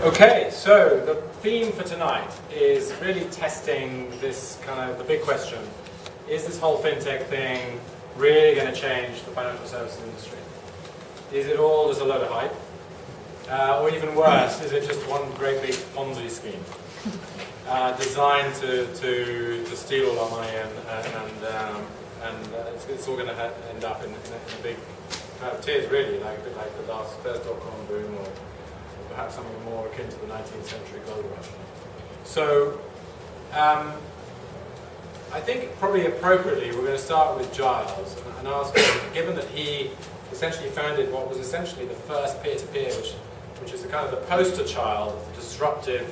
Okay, so the theme for tonight is really testing this kind of the big question. Is this whole fintech thing really going to change the financial services industry? Is it all just a load of hype? Or even worse, is it just one great big Ponzi scheme designed to steal all our money and it's all going to end up in a big kind of tears, really, like the first dot-com boom, or perhaps something more akin to the 19th century gold rush. So I think probably appropriately we're going to start with Giles and ask him, given that he essentially founded what was essentially the first peer-to-peer, which is the kind of the poster child of disruptive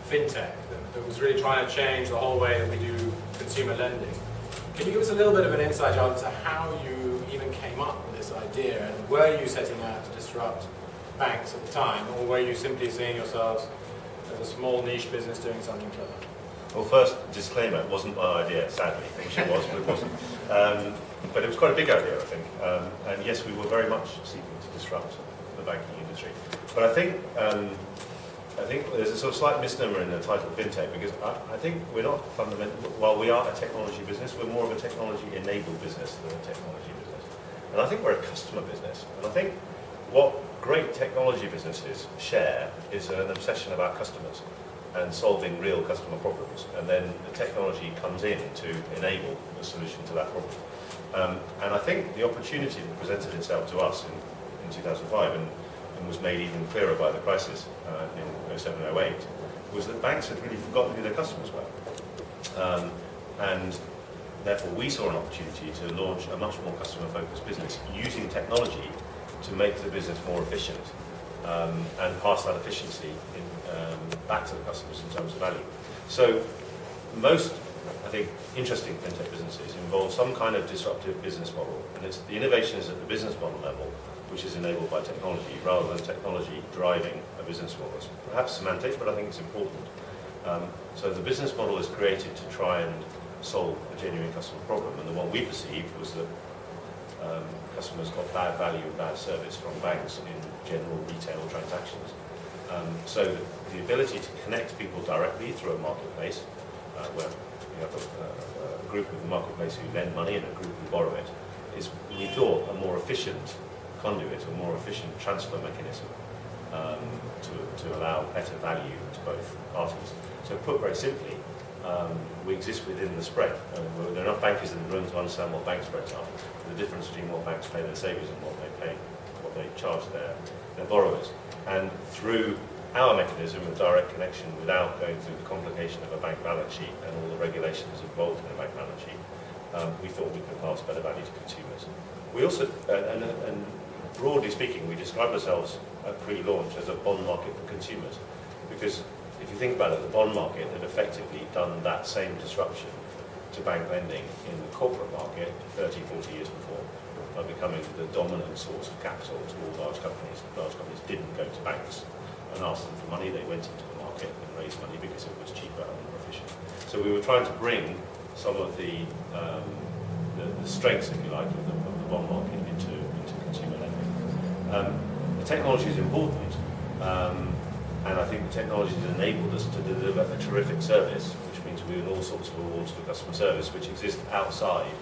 fintech that was really trying to change the whole way that we do consumer lending. Can you give us a little bit of an insight into how you even came up with this idea, and were you setting out to disrupt banks at the time, or were you simply seeing yourselves as a small niche business doing something clever? Well, first, disclaimer, it wasn't my idea, sadly. I think it was, but it wasn't. But it was quite a big idea, I think. And yes, we were very much seeking to disrupt the banking industry. But I think there's a sort of slight misnomer in the title fintech, because I think we're not fundamentally, while we are a technology business, we're more of a technology-enabled business than a technology business. And I think we're a customer business. And I think what great technology businesses share is an obsession about customers and solving real customer problems, and then the technology comes in to enable the solution to that problem. And I think the opportunity that presented itself to us in 2005 and was made even clearer by the crisis in 07-08 was that banks had really forgotten who their customers were. And therefore we saw an opportunity to launch a much more customer-focused business using technology to make the business more efficient and pass that efficiency back to the customers in terms of value. So most, I think, interesting fintech businesses involve some kind of disruptive business model, and it's the innovation is at the business model level, which is enabled by technology, rather than technology driving a business model. It's perhaps semantic, but I think it's important. So the business model is created to try and solve a genuine customer problem, and the one we perceived was that customers got bad value and bad service from banks in general retail transactions. So the ability to connect people directly through a marketplace, where you have a group of the marketplace who lend money and a group who borrow it, is, we thought, a more efficient conduit, a more efficient transfer mechanism to allow better value to both parties. So put very simply, we exist within the spread. There are enough bankers in the room to understand what bank spreads are, the difference between what banks pay their savers and what they charge their borrowers. And through our mechanism of direct connection, without going through the complication of a bank balance sheet and all the regulations involved in a bank balance sheet, we thought we could pass better value to consumers. We also, and broadly speaking, we describe ourselves at pre-launch as a bond market for consumers, because if you think about it, the bond market had effectively done that same disruption to bank lending in the corporate market 30, 40 years before, by becoming the dominant source of capital to all large companies. Large companies didn't go to banks and ask them for money, they went into the market and raised money because it was cheaper and more efficient. So we were trying to bring some of the strengths, if you like, of the bond market into consumer lending. The technology is important, and I think the technology has enabled us to deliver a terrific service, which means we win all sorts of awards for customer service, which exist outside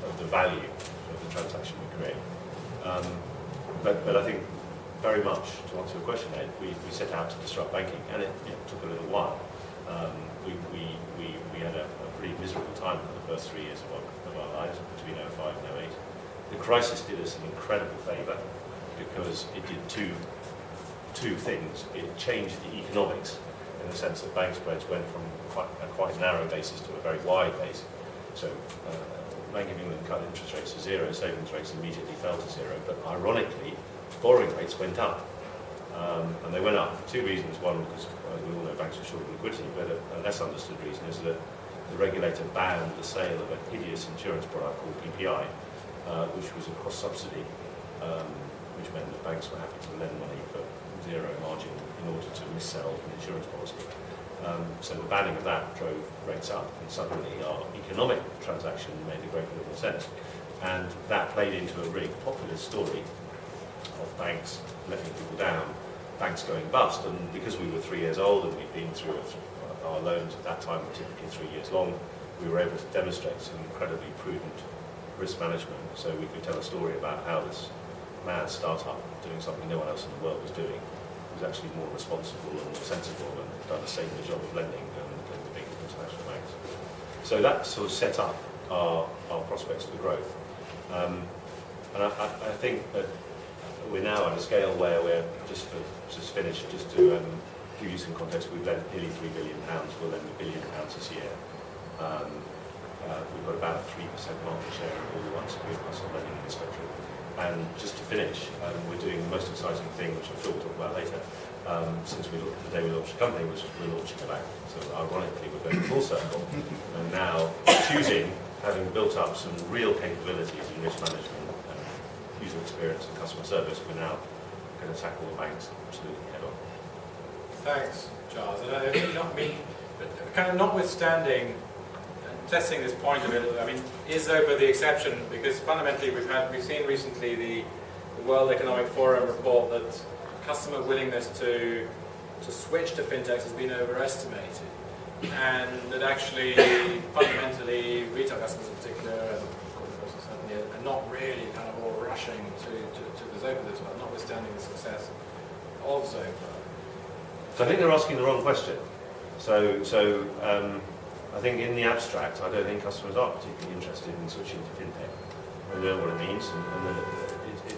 of the value of the transaction we create. But I think very much, to answer your question, Ed, we set out to disrupt banking, and it took a little while. We had a pretty miserable time for the first 3 years of our lives, between 05 and 08. The crisis did us an incredible favour, because it did two things. It changed the economics, in the sense that bank spreads went from a quite narrow basis to a very wide base. So Bank of England cut interest rates to zero, savings rates immediately fell to zero, but ironically, borrowing rates went up. And they went up for two reasons. One, because we all know banks were short of liquidity, but a less understood reason is that the regulator banned the sale of a hideous insurance product called PPI, which was a cross-subsidy, which meant that banks were happy to lend money for zero margin in order to missell an insurance policy. So the banning of that drove rates up, and suddenly our economic transaction made a great deal of sense. And that played into a really popular story of banks letting people down banks going bust. And because we were 3 years old and we'd been through our loans at that time were typically 3 years long, we were able to demonstrate some incredibly prudent risk management. So we could tell a story about how this mad startup doing something no one else in the world was doing was actually more responsible and more sensible and done a safer job of lending than the big international banks. So that sort of set up our prospects for growth. And I think that we're now at a scale where we're just to give you some context, we've lent nearly £3 billion, we'll lend £1 billion this year. We've got about a 3% market share in all the unsecured personal lending in this country. And just to finish, we're doing the most exciting thing, which I'm sure we'll talk about later, since the day we launched the company, was we're launching a bank. So ironically, we're going full circle, and now choosing, having built up some real capabilities in risk management, user experience and customer service, we're now going to tackle the banks absolutely head on. Thanks, Charles. And I think kind of notwithstanding testing this point a bit, I mean, is Zopa the exception? Because fundamentally we've seen recently the World Economic Forum report that customer willingness to switch to fintechs has been overestimated, and that actually fundamentally retail customers in particular, and corporate customers certainly, are not really kind of all rushing to the Zopa as well, notwithstanding the success of Zopa. So I think they're asking the wrong question. So I think in the abstract, I don't think customers are particularly interested in switching to fintech. They know what it means,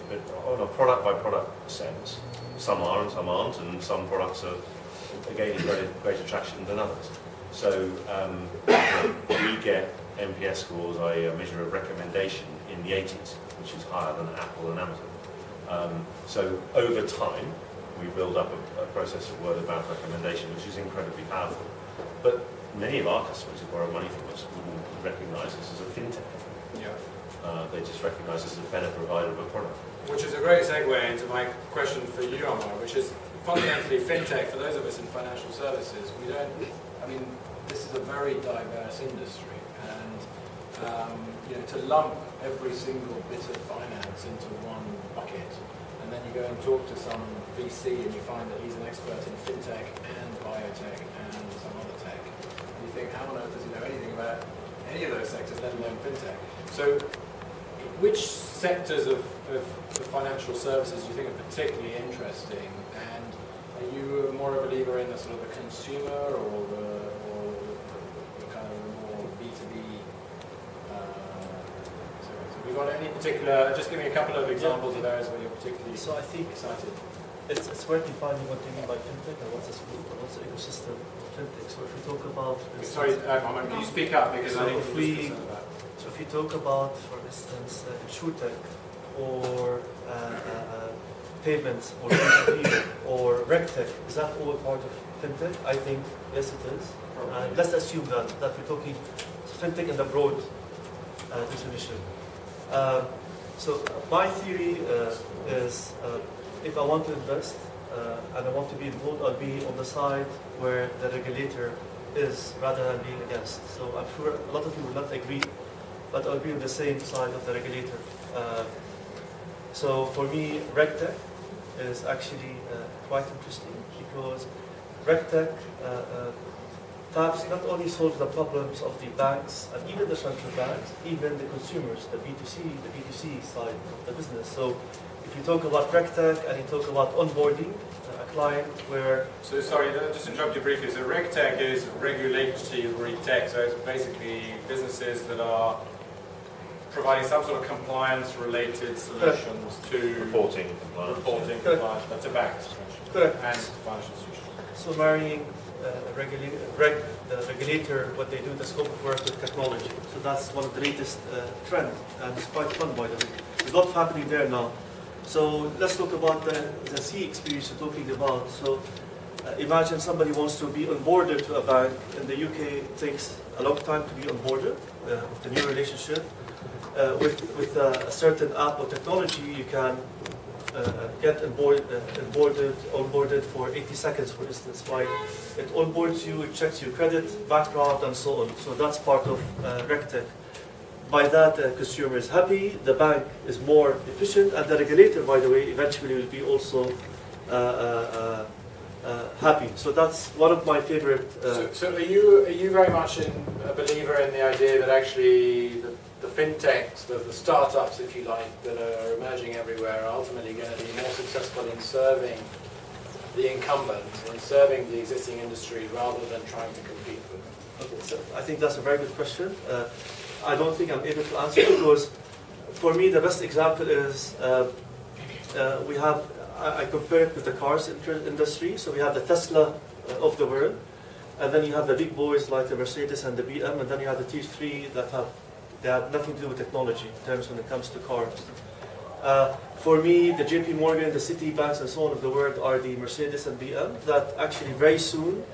but on a product-by-product sense, some are and some aren't, and some products are gaining greater traction than others. So we get NPS scores, i.e. a measure of recommendation, in the 80s, which is higher than Apple and Amazon. So over time, we build up a process of word-of-mouth recommendation, which is incredibly powerful. But many of our customers who borrow money from us wouldn't recognise us as a fintech. Yeah. They just recognise us as a better provider of a product. Which is a great segue into my question for you, Omar, which is fundamentally fintech, for those of us in financial services, this is a very diverse industry, and to lump every single bit of finance into one bucket, and then you go and talk to some VC and you find that he's an expert in fintech and biotech and some other tech, and you think, how on earth does he know anything about any of those sectors, let alone fintech? So which sectors of financial services do you think are particularly interesting, and are you more a believer in the sort of the consumer or the kind of more B2B? So have you got any particular, just give me a couple of examples of areas where you're particularly excited. It's worth defining what you mean by fintech and what's the ecosystem of fintech. So if we talk about... Sorry, Mohammed, can you speak up, because I think if you talk about, for instance, insurtech or payments or B2B or regtech, is that all part of fintech? I think yes, it is. And let's assume that we're talking fintech in the broad definition. So my theory is if I want to invest and I want to be involved, I'll be on the side where the regulator is rather than being against. So I'm sure a lot of you will not agree, but I'll be on the same side of the regulator. So for me, regtech is actually quite interesting, because regtech taps not only solves the problems of the banks and even the central banks, even the consumers, the B2C side of the business. So if you talk about regtech and you talk about onboarding a client where... So sorry, just to interrupt you briefly. So regtech is regulatory tech, so it's basically businesses that are providing some sort of compliance-related solutions to reporting compliance, but to banks and financial institutions. So marrying the regulator, what they do, the scope of work with technology. So that's one of the latest trends, and it's quite fun, by the way. There's a lot happening there now. So let's talk about the C experience you're talking about. So imagine somebody wants to be onboarded to a bank. In the UK, it takes a long time to be onboarded with the new relationship. With a certain app or technology, you can get onboarded for 80 seconds, for instance. Why? It onboards you, it checks your credit, background, and so on. So that's part of regtech. By that, the consumer is happy, the bank is more efficient, and the regulator, by the way, eventually will be also happy. So that's one of my favorite. So are you very much a believer in the idea that actually the fintechs, the startups, if you like, that are emerging everywhere are ultimately going to be more successful in serving the incumbents, in serving the existing industry rather than trying to compete with them? Okay, so I think that's a very good question. I don't think I'm able to answer it because for me the best example is we have, I compare it with the cars industry. So we have the Tesla of the world, and then you have the big boys like the Mercedes and the BM, and then you have the Tier 3 that have nothing to do with technology in terms when it comes to cars. For me, the JP Morgan, the Citibanks, and so on of the world are the Mercedes and BM that actually very soon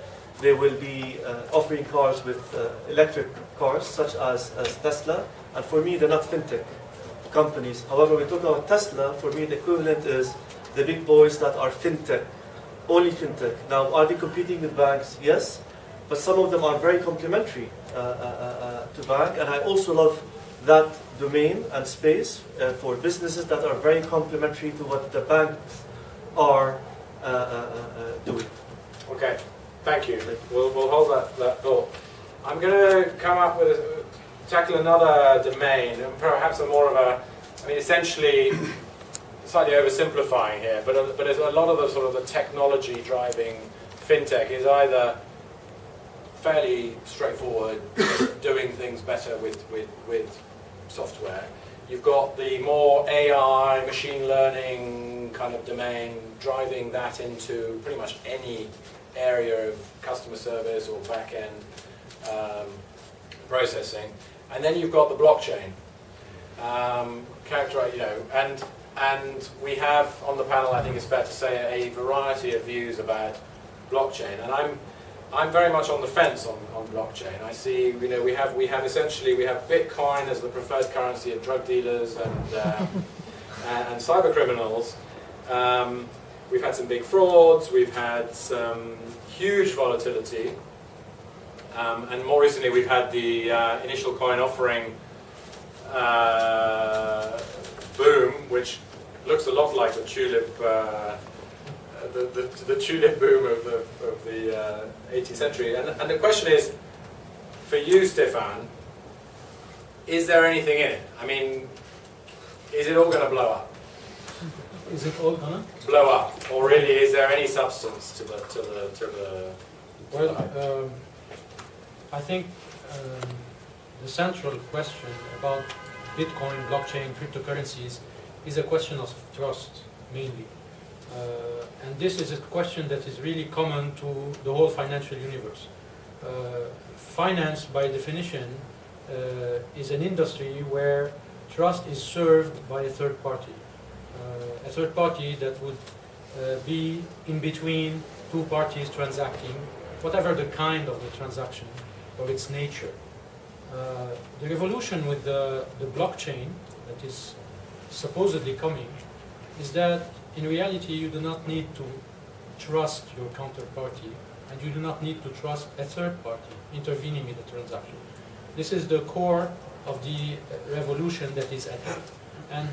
they will be offering cars with electric cars such as Tesla. And for me, they're not fintech companies. However, when we talk about Tesla, for me the equivalent is the big boys that are fintech, only fintech. Now, are they competing with banks? Yes, but some of them are very complementary to bank, and I also love that domain and space for businesses that are very complementary to what the banks are doing. Okay, thank you. We'll hold that thought. I'm going to come up with tackle another domain, and perhaps a more of a, I mean, essentially, slightly oversimplifying here, but a lot of the sort of the technology driving fintech is either fairly straightforward, just doing things better with software. You've got the more AI, machine learning kind of domain, driving that into pretty much any area of customer service or back-end processing. And then you've got the blockchain, and we have on the panel, I think it's fair to say, a variety of views about blockchain. And I'm very much on the fence on blockchain. I see, we have Bitcoin as the preferred currency of drug dealers and cyber criminals. We've had some big frauds. We've had some huge volatility. And more recently, we've had the initial coin offering boom, which looks a lot like the tulip, the tulip boom of the 18th century. And the question is, for you, Stefan, is there anything in it? I mean, is it all going to blow up? Is it all gonna blow up, or really, is there any substance to the? Well, I think the central question about Bitcoin, blockchain, cryptocurrencies is a question of trust, mainly. And this is a question that is really common to the whole financial universe. Finance, by definition, is an industry where trust is served by a third party. A third party that would be in between two parties transacting, whatever the kind of the transaction or its nature. The revolution with the blockchain that is supposedly coming is that in reality you do not need to trust your counterparty, and you do not need to trust a third party intervening in the transaction. This is the core of the revolution that is at hand. And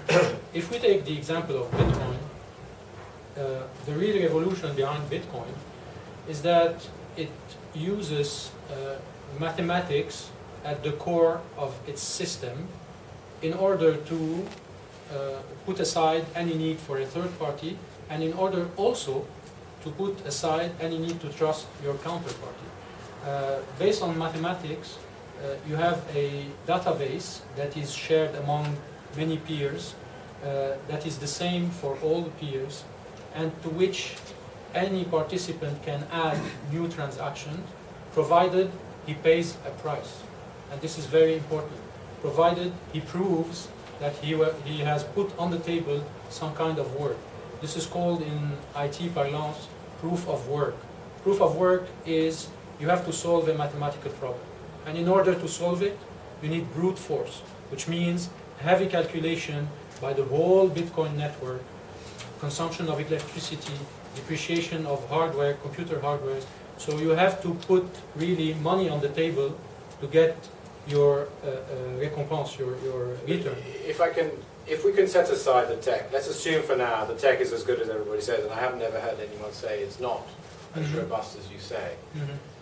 if we take the example of Bitcoin, the real revolution behind Bitcoin is that it uses mathematics at the core of its system in order to put aside any need for a third party, and in order also to put aside any need to trust your counterparty. Based on mathematics, you have a database that is shared among many peers, that is the same for all the peers, and to which any participant can add new transactions, provided he pays a price. And this is very important, provided he proves that he has put on the table some kind of work. This is called in IT parlance proof of work. Proof of work is you have to solve a mathematical problem. And in order to solve it, you need brute force, which means heavy calculation by the whole Bitcoin network, consumption of electricity, depreciation of hardware, computer hardware. So you have to put really money on the table to get your recompense, your return. If I can if we can set aside the tech, let's assume for now the tech is as good as everybody says, and I have never heard anyone say it's not as robust as you say.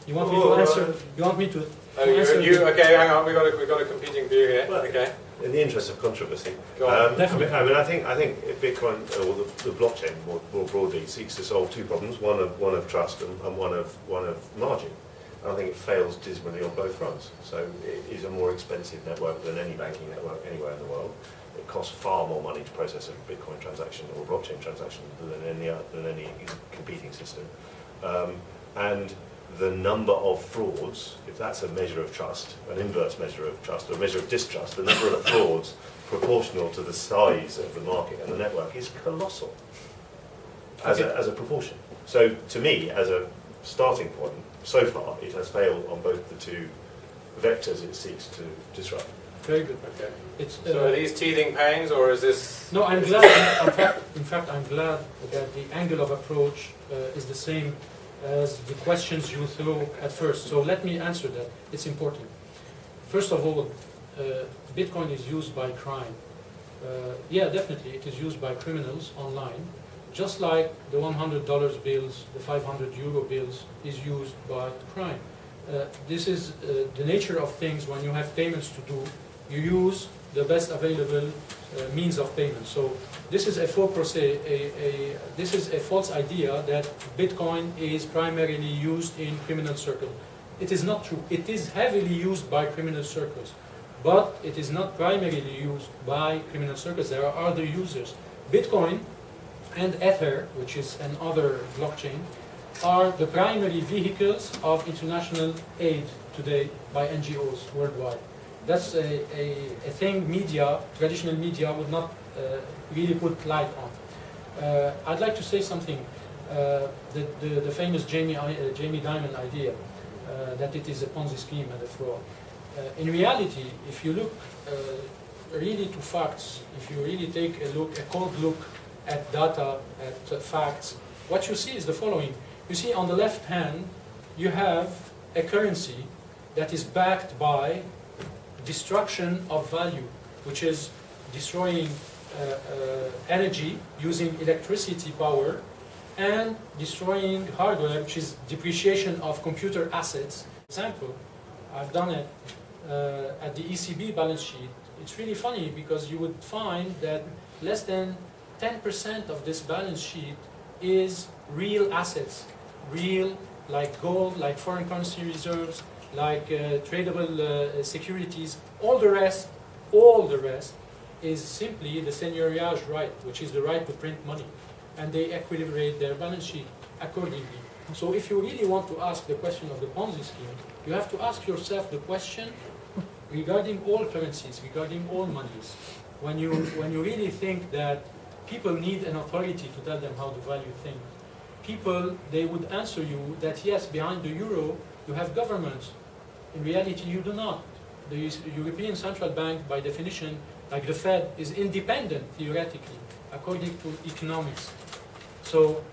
You want me to answer? You want me to? Oh, okay, hang on. We got a competing view here. Well, okay. In the interest of controversy, Definitely. I think if Bitcoin or the blockchain more broadly seeks to solve two problems, one of trust and one of margin. I think it fails dismally on both fronts. So it is a more expensive network than any banking network anywhere in the world. It costs far more money to process a Bitcoin transaction or a blockchain transaction than any competing system. And the number of frauds, if that's a measure of trust, an inverse measure of trust, or a measure of distrust, the number of frauds proportional to the size of the market and the network is colossal as a proportion. So to me, as a starting point, so far it has failed on both the two vectors it seeks to disrupt. Very good. Okay. So are these teething pains, or is this? No, I'm glad. In fact, I'm glad that the angle of approach is the same as the questions you threw at first. So let me answer that. It's important. First of all, Bitcoin is used by crime. Yeah, definitely, it is used by criminals online, just like the $100 bills, the 500 euro bills is used by crime. This is the nature of things. When you have payments to do, you use the best available means of payment. So this is a this is a false idea that Bitcoin is primarily used in criminal circles. It is not true. It is heavily used by criminal circles, but it is not primarily used by criminal circles. There are other users. Bitcoin and Ether, which is another blockchain, are the primary vehicles of international aid today by NGOs worldwide. That's a thing traditional media would not really put light on. I'd like to say something, the famous Jamie Dimon idea, that it is a Ponzi scheme and a fraud. In reality, if you look really to facts, if you really take a cold look at data, at facts, what you see is the following. You see on the left hand, you have a currency that is backed by destruction of value, which is destroying energy using electricity power and destroying hardware, which is depreciation of computer assets. Example, I've done it at the ECB balance sheet. It's really funny because you would find that less than 10% of this balance sheet is real assets, real like gold, like foreign currency reserves, like tradable securities. All the rest is simply the seigneuriage right, which is the right to print money, and they equilibrate their balance sheet accordingly. So if you really want to ask the question of the Ponzi scheme, you have to ask yourself the question regarding all currencies, regarding all monies. When you really think that people need an authority to tell them how to value things, people, they would answer you that yes, behind the euro you have governments. In reality, you do not. The European Central Bank, by definition, like the Fed, is independent, theoretically, according to economics. So,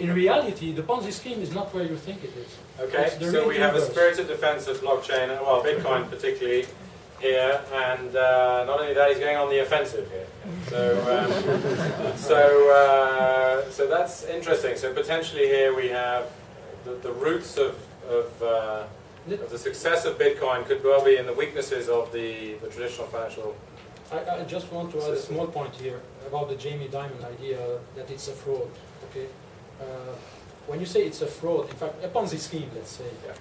in reality, the Ponzi scheme is not where you think it is. Okay, so we have a spirited defense of blockchain, well, Bitcoin particularly, here, and not only that, he's going on the offensive here. So that's interesting. So potentially here we have the roots of the success of Bitcoin could well be in the weaknesses of the traditional financial. I just want to add a small point here about the Jamie Dimon idea that it's a fraud. Okay, when you say it's a fraud, in fact, a Ponzi scheme, let's say. Yeah.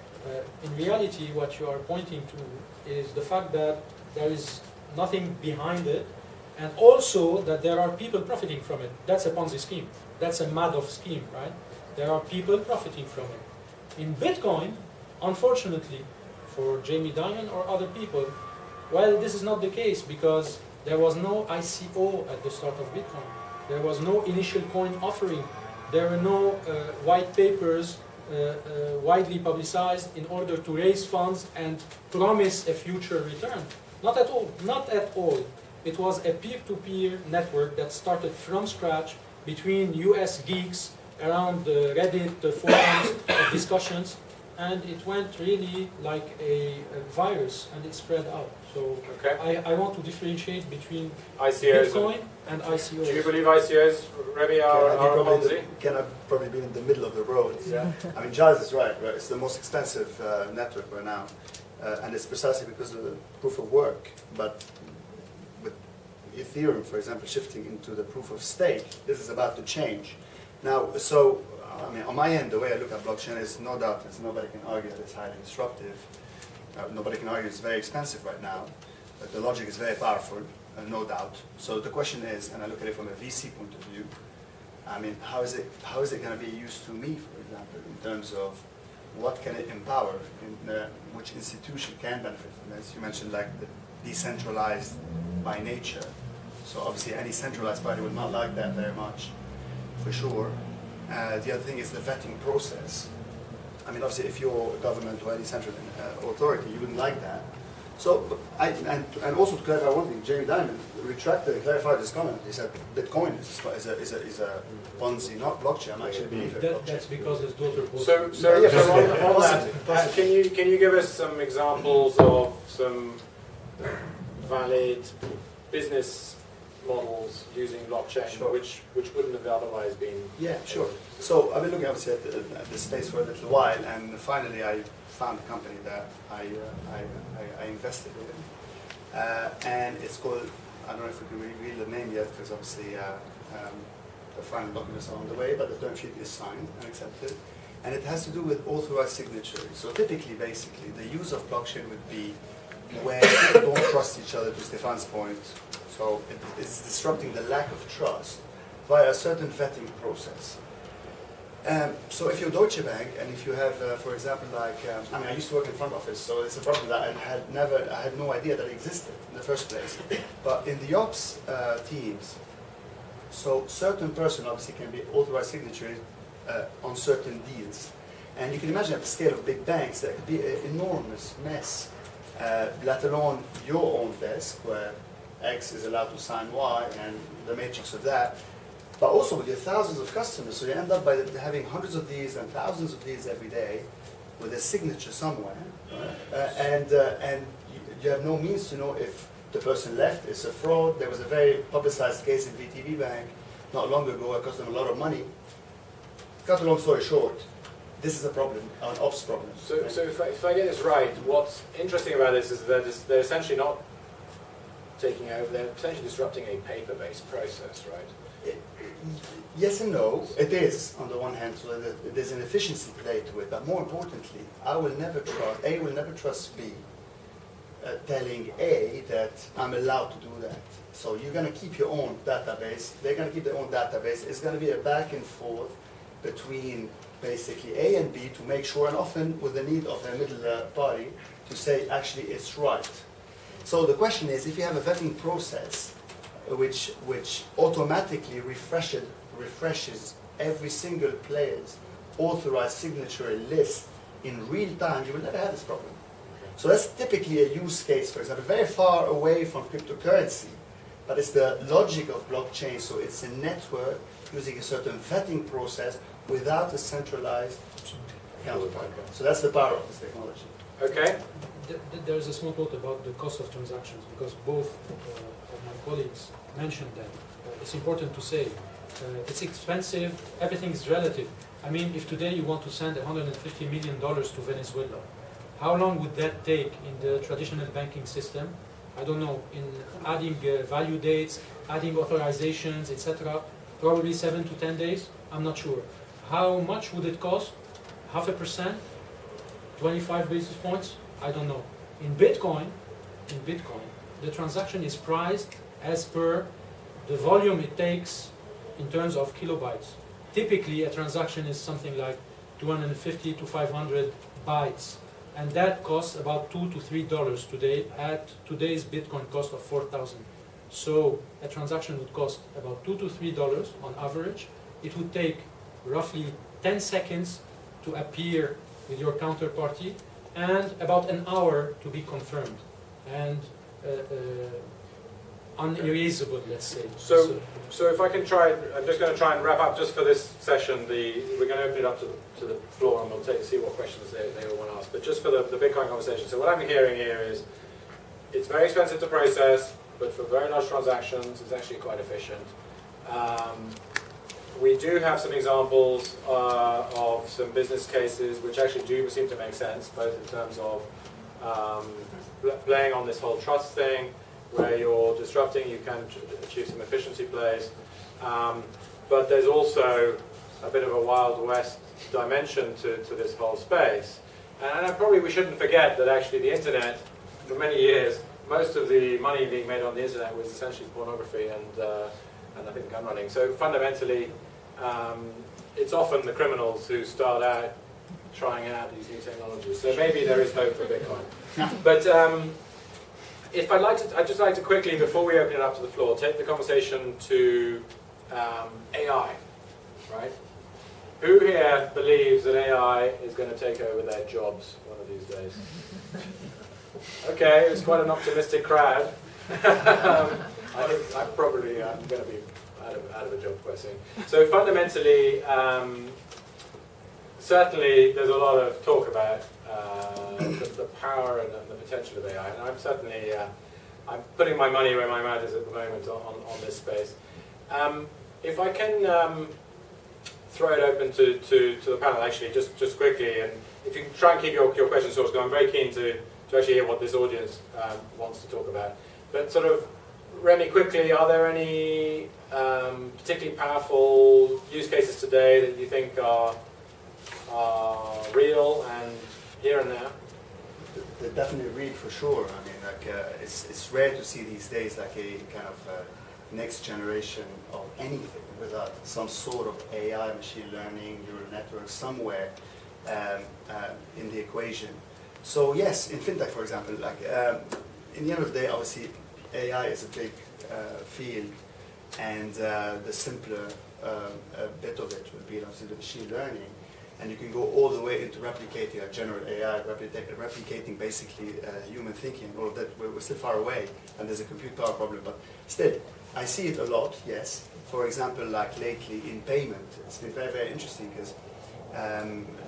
In reality, what you are pointing to is the fact that there is nothing behind it, and also that there are people profiting from it. That's a Ponzi scheme. That's a Madoff scheme, right? There are people profiting from it. In Bitcoin, unfortunately, for Jamie Dimon or other people, well, this is not the case because there was no ICO at the start of Bitcoin. There was no initial coin offering. There were no white papers widely publicized in order to raise funds and promise a future return. Not at all. Not at all. It was a peer-to-peer network that started from scratch between US geeks around the Reddit forums of discussions. and it went really like a virus, and it spread out. So Okay. I want to differentiate between ICOs. Bitcoin and ICOs. Do you believe ICOs, Remy, are a Ponzi? Can have probably been in the middle of the road. Yeah. I mean, Giles is right. It's the most expensive network right now, and it's precisely because of the proof of work. But with Ethereum, for example, shifting into the proof of stake, this is about to change. Now, so I mean, on my end, the way I look at blockchain is no doubt, nobody can argue that it's highly disruptive. Nobody can argue it's very expensive right now, but the logic is very powerful, no doubt. So the question is, and I look at it from a VC point of view, I mean, how is it going to be used to me, for example, in terms of what can it empower, which institution can benefit from this? You mentioned like the decentralized by nature. So obviously any centralized party would not like that very much, for sure. The other thing is the vetting process. I mean, obviously, if you're a government or any central authority, you wouldn't like that. So, and also to clarify one thing, Jamie Dimon clarified his comment. He said Bitcoin is a Ponzi, not blockchain. I'm actually believing blockchain. That's because his daughter was... So on that, can you give us some examples of some valid business models using blockchain, Sure. which wouldn't have otherwise been? Yeah, sure. So I've been looking obviously at this space for a little while, and finally I found a company that I invested in, and it's called, I don't know if we can reveal the name yet, because obviously the final documents are on the way, but the term sheet is signed and accepted, and it has to do with authorized signatures. So typically, basically, the use of blockchain would be when people don't trust each other, to Stefan's point. So it's disrupting the lack of trust via a certain vetting process. So if you're Deutsche Bank, and if you have, for example, like, I mean, I used to work in front office, so it's a problem that I had no idea that it existed in the first place. But in the ops teams, so certain person obviously can be authorized signatories on certain deals. And you can imagine at the scale of big banks, that could be an enormous mess, let alone your own desk, where X is allowed to sign Y, and the matrix of that. But also with your thousands of customers, so you end up by having hundreds of these and thousands of these every day, with a signature somewhere, and you have no means to know if the person left. It's a fraud. There was a very publicized case in VTB Bank not long ago. It cost them a lot of money. Cut a long story short, this is a problem, an ops problem. So if I get this right, what's interesting about this is that they're essentially not taking over, they're potentially disrupting a paper-based process, right? Yes and no. It is, on the one hand, so there's an efficiency play to it, but more importantly, A will never trust B telling A that I'm allowed to do that. So you're going to keep your own database, they're going to keep their own database. It's going to be a back and forth between basically A and B to make sure, and often with the need of a middle party, to say actually it's right. So the question is, if you have a vetting process which automatically refreshes every single player's authorized signatory list in real time, you will never have this problem. So that's typically a use case, for example, very far away from cryptocurrency, but it's the logic of blockchain. So it's a network using a certain vetting process without a centralized counterpart. So that's the power of this technology. Okay. There's a small note about the cost of transactions, because both of my colleagues mentioned that. It's important to say it's expensive, everything is relative. I mean, if today you want to send $150 million to Venezuela, how long would that take in the traditional banking system? I don't know, in adding value dates, adding authorizations, etc. Probably 7 to 10 days, I'm not sure. How much would it cost? 0.5%? 25 basis points? I don't know. In Bitcoin, the transaction is priced as per the volume it takes in terms of kilobytes. Typically, a transaction is something like 250 to 500 bytes, and that costs about $2 to $3 today at today's Bitcoin cost of 4,000. So a transaction would cost about $2 to $3 on average. It would take roughly 10 seconds to appear with your counterparty, and about an hour to be confirmed. And unerasable, let's say. So if I can try, I'm just going to try and wrap up just for this session. We're going to open it up to the floor, and we'll see what questions they all want to ask. But just for the Bitcoin conversation, so what I'm hearing here is it's very expensive to process, but for very large transactions, it's actually quite efficient. We do have some examples of some business cases which actually do seem to make sense, both in terms of playing on this whole trust thing, where you're disrupting, you can achieve some efficiency plays. But there's also a bit of a Wild West dimension to this whole space. And probably we shouldn't forget that actually the internet, for many years, most of the money being made on the internet was essentially pornography and I think gun running. So fundamentally, it's often the criminals who start out trying out these new technologies. So maybe there is hope for Bitcoin. But if I'd just like to quickly, before we open it up to the floor, take the conversation to AI, right? Who here believes that AI is going to take over their jobs one of these days? Okay, it's quite an optimistic crowd. I think I'm probably going to be out of a job quite soon. So fundamentally, certainly there's a lot of talk about the power and the potential of AI, and I'm certainly I'm putting my money where my mouth is at the moment on this space. If I can throw it open to the panel, actually, just quickly, and if you can try and keep your questions short, because I'm very keen to actually hear what this audience wants to talk about. But sort of, Remy, quickly, are there any particularly powerful use cases today that you think are real and here and now? They're definitely real for sure. I mean, like it's rare to see these days like a kind of next generation of anything without some sort of AI, machine learning, neural network somewhere in the equation. So yes, in fintech, for example, like in the end of the day, obviously AI is a big field, and the simpler bit of it would be obviously the machine learning. And you can go all the way into replicating a general AI, replicating basically human thinking. All of that, we're still far away, and there's a compute power problem. But still, I see it a lot, yes. For example, like lately in payment, it's been very, very interesting because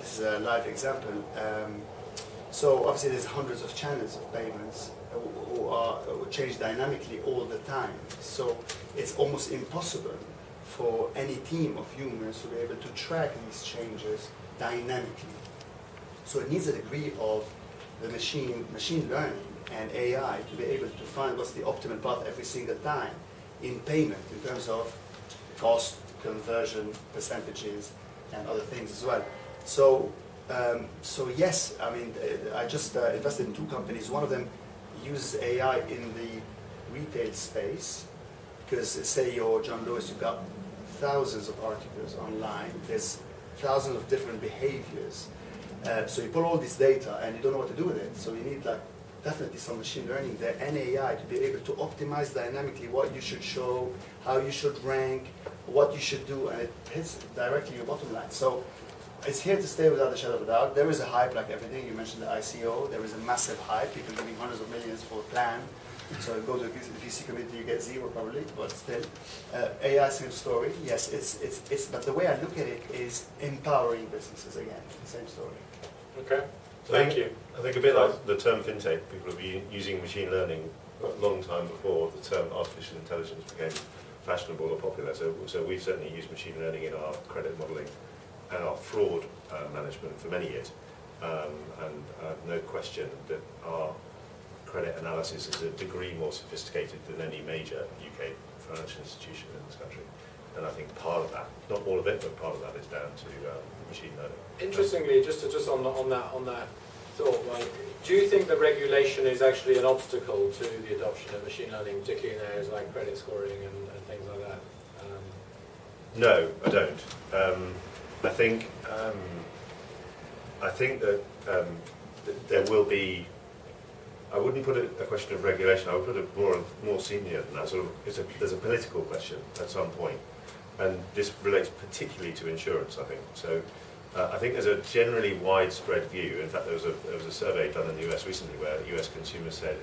this is a live example. So obviously there's hundreds of channels of payments who change dynamically all the time. So it's almost impossible for any team of humans to be able to track these changes dynamically. So it needs a degree of the machine learning and AI to be able to find what's the optimal path every single time in payment in terms of cost, conversion, percentages, and other things as well. So, so yes, I mean, I just invested in 2 companies. One of them uses AI in the retail space, because say you're John Lewis, you've got thousands of articles online, there's thousands of different behaviors. So you pull all this data and you don't know what to do with it. So you need like definitely some machine learning there and AI to be able to optimize dynamically what you should show, how you should rank, what you should do, and it hits directly your bottom line. So it's here to stay without a shadow of a doubt. There is a hype like everything. You mentioned the ICO. There is a massive hype. People giving hundreds of millions for a plan. So you go to the VC community, you get zero probably, but still. AI, same story. Yes, it's. But the way I look at it is empowering businesses again. Same story. Okay. Thank you. I think a bit like the term fintech, people have been using machine learning a long time before the term artificial intelligence became fashionable or popular. So we've certainly used machine learning in our credit modelling and our fraud management for many years. And no question that our credit analysis is a degree more sophisticated than any major UK financial institution in this country. And I think part of that, not all of it, but part of that is down to machine learning. Interestingly, just on that thought, like, do you think that regulation is actually an obstacle to the adoption of machine learning, particularly in areas like credit scoring and things like that? No, I don't. I think that there will be. I wouldn't put it a question of regulation. I would put it more senior than that. Sort of, there's a political question at some point, and this relates particularly to insurance, I think. So, I think there's a generally widespread view. In fact, there was a survey done in the US recently where US consumers said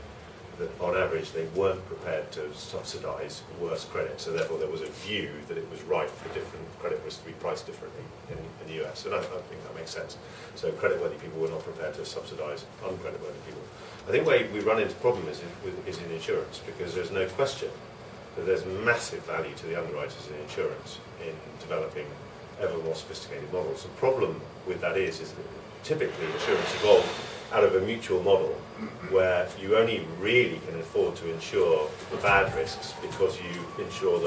that on average they weren't prepared to subsidise worse credit, so therefore there was a view that it was right for different credit risks to be priced differently in the US, and I think that makes sense. So creditworthy people were not prepared to subsidise uncreditworthy people. I think where we run into problems is in insurance, because there's no question that there's massive value to the underwriters in insurance in developing ever more sophisticated models. The problem with that is that typically insurance evolved out of a mutual model where you only really can afford to insure the bad risks because you insure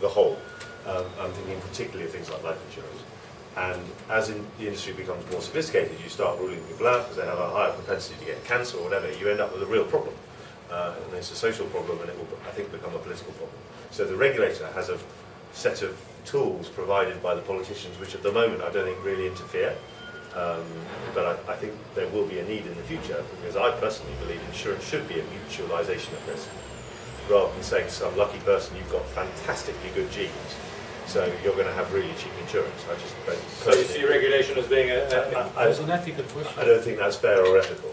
the whole. I'm thinking particularly of things like life insurance. And as the industry becomes more sophisticated, you start ruling people out because they have a higher propensity to get cancer or whatever. You end up with a real problem. And it's a social problem, and it will, I think, become a political problem. So the regulator has a set of tools provided by the politicians, which at the moment I don't think really interfere. But I think there will be a need in the future, because I personally believe insurance should be a mutualisation of risk, rather than saying to some lucky person, you've got fantastically good genes, so you're going to have really cheap insurance. I just don't So you see regulation as being It's an ethical question. I don't think that's fair or ethical.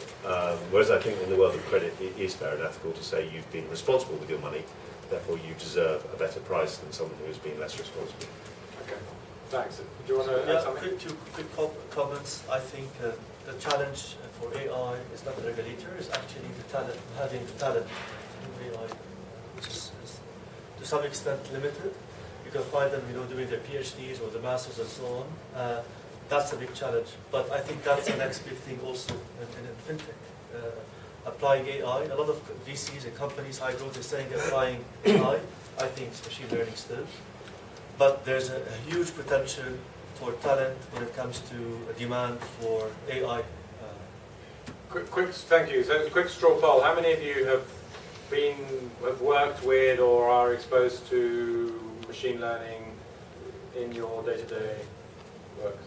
Whereas I think in the world of credit, it is fair and ethical to say you've been responsible with your money, therefore you deserve a better price than someone who has been less responsible. Okay, thanks. Do you want to add something? Two quick comments. I think the challenge for AI is not the regulator, it's actually the talent, having the talent in AI, which is to some extent limited. You can find them, doing their PhDs or the masters and so on. That's a big challenge. But I think that's the next big thing also in fintech. Applying AI. A lot of VCs and companies, high growth, is saying they're applying AI. I think it's machine learning still. But there's a huge potential for talent when it comes to a demand for AI. Quick, thank you. So, quick straw poll. How many of you have worked with or are exposed to machine learning in your day-to-day work?